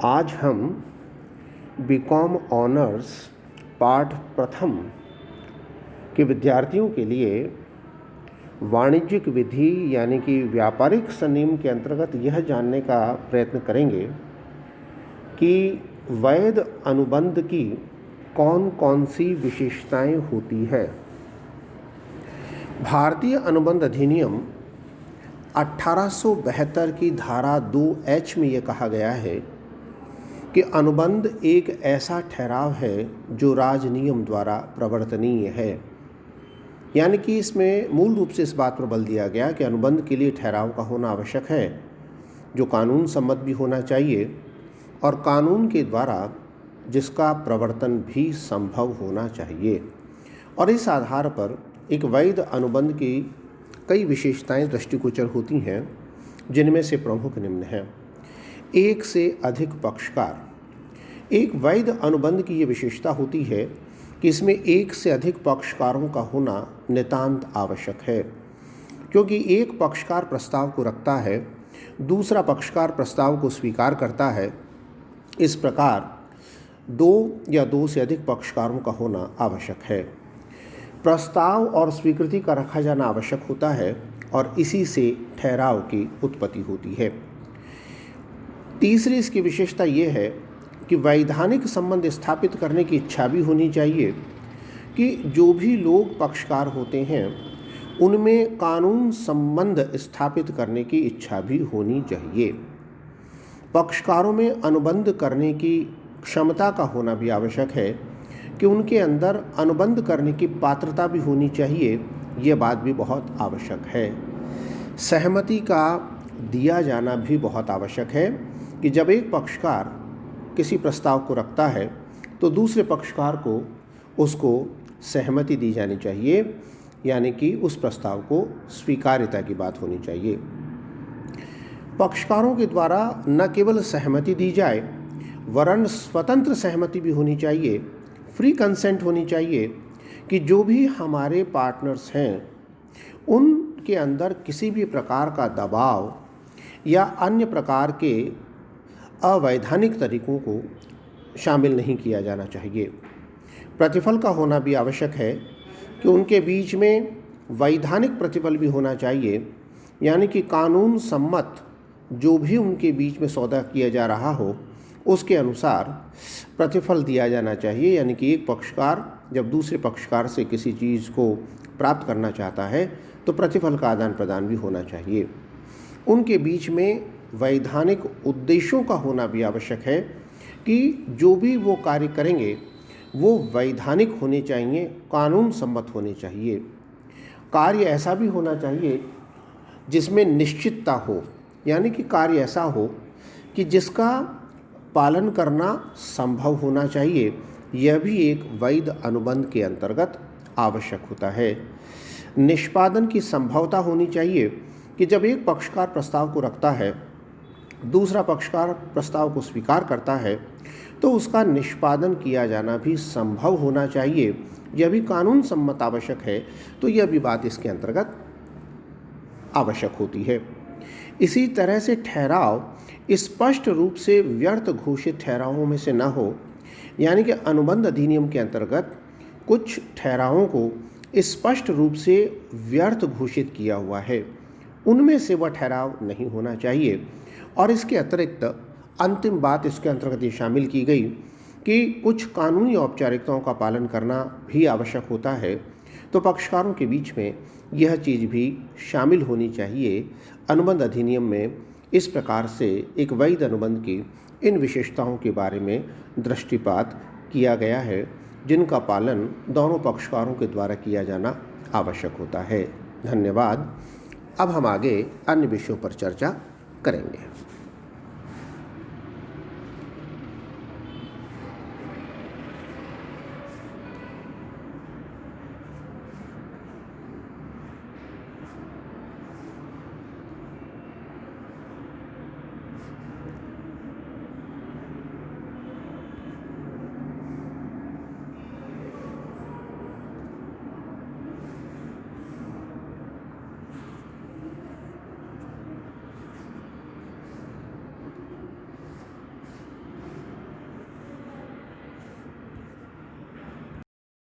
आज हम BCom honours पाठ प्रथम के विद्यार्थियों के लिए वाणिज्यिक विधि यानी कि व्यापारिक संनियम के अंतर्गत यह जानने का प्रयत्न करेंगे कि वैध अनुबंध की कौन कौन सी विशेषताएं होती है। भारतीय अनुबंध अधिनियम 1872 की धारा 2H में यह कहा गया है कि अनुबंध एक ऐसा ठहराव है जो राजनियम द्वारा प्रवर्तनीय है। यानी कि इसमें मूल रूप से इस बात पर बल दिया गया कि अनुबंध के लिए ठहराव का होना आवश्यक है जो कानून सम्मत भी होना चाहिए और कानून के द्वारा जिसका प्रवर्तन भी संभव होना चाहिए। और इस आधार पर एक वैध अनुबंध की कई विशेषताएं दृष्टिगोचर होती हैं, जिनमें से प्रमुख निम्न हैं। एक से अधिक पक्षकार। एक वैध अनुबंध की ये विशेषता होती है कि इसमें एक से अधिक पक्षकारों का होना नितांत आवश्यक है, क्योंकि एक पक्षकार प्रस्ताव को रखता है, दूसरा पक्षकार प्रस्ताव को स्वीकार करता है। इस प्रकार दो या दो से अधिक पक्षकारों का होना आवश्यक है। प्रस्ताव और स्वीकृति का रखा जाना आवश्यक होता है और इसी से ठहराव की उत्पत्ति होती है। तीसरी इसकी विशेषता ये है कि वैधानिक संबंध स्थापित करने की इच्छा भी होनी चाहिए कि जो भी लोग पक्षकार होते हैं उनमें कानून संबंध स्थापित करने की इच्छा भी होनी चाहिए। पक्षकारों में अनुबंध करने की क्षमता का होना भी आवश्यक है कि उनके अंदर अनुबंध करने की पात्रता भी होनी चाहिए। ये बात भी बहुत आवश्यक है। सहमति का दिया जाना भी बहुत आवश्यक है कि जब एक पक्षकार किसी प्रस्ताव को रखता है तो दूसरे पक्षकार को उसको सहमति दी जानी चाहिए, यानी कि उस प्रस्ताव को स्वीकार्यता की बात होनी चाहिए। पक्षकारों के द्वारा न केवल सहमति दी जाए वरन स्वतंत्र सहमति भी होनी चाहिए, फ्री कंसेंट होनी चाहिए कि जो भी हमारे पार्टनर्स हैं उनके अंदर किसी भी प्रकार का दबाव या अन्य प्रकार के अवैधानिक तरीकों को शामिल नहीं किया जाना चाहिए। प्रतिफल का होना भी आवश्यक है कि उनके बीच में वैधानिक प्रतिफल भी होना चाहिए, यानी कि कानून सम्मत जो भी उनके बीच में सौदा किया जा रहा हो उसके अनुसार प्रतिफल दिया जाना चाहिए। यानी कि एक पक्षकार जब दूसरे पक्षकार से किसी चीज़ को प्राप्त करना चाहता है तो प्रतिफल का आदान प्रदान भी होना चाहिए। उनके बीच में वैधानिक उद्देश्यों का होना भी आवश्यक है कि जो भी वो कार्य करेंगे वो वैधानिक होने चाहिए, कानून सम्मत होने चाहिए। कार्य ऐसा भी होना चाहिए जिसमें निश्चितता हो, यानी कि कार्य ऐसा हो कि जिसका पालन करना संभव होना चाहिए। यह भी एक वैध अनुबंध के अंतर्गत आवश्यक होता है। निष्पादन की संभवता होनी चाहिए कि जब एक पक्षकार प्रस्ताव को रखता है, दूसरा पक्षकार प्रस्ताव को स्वीकार करता है तो उसका निष्पादन किया जाना भी संभव होना चाहिए। यह भी कानून सम्मत आवश्यक है, तो यह भी बात इसके अंतर्गत आवश्यक होती है। इसी तरह से ठहराव स्पष्ट रूप से व्यर्थ घोषित ठहरावों में से न हो, यानी कि अनुबंध अधिनियम के अंतर्गत कुछ ठहरावों को स्पष्ट रूप से व्यर्थ घोषित किया हुआ है, उनमें से वह ठहराव नहीं होना चाहिए। और इसके अतिरिक्त अंतिम बात इसके अंतर्गत ये शामिल की गई कि कुछ कानूनी औपचारिकताओं का पालन करना भी आवश्यक होता है, तो पक्षकारों के बीच में यह चीज़ भी शामिल होनी चाहिए। अनुबंध अधिनियम में इस प्रकार से एक वैध अनुबंध की इन विशेषताओं के बारे में दृष्टिपात किया गया है, जिनका पालन दोनों पक्षकारों के द्वारा किया जाना आवश्यक होता है। धन्यवाद। अब हम आगे अन्य विषयों पर चर्चा करेंगे।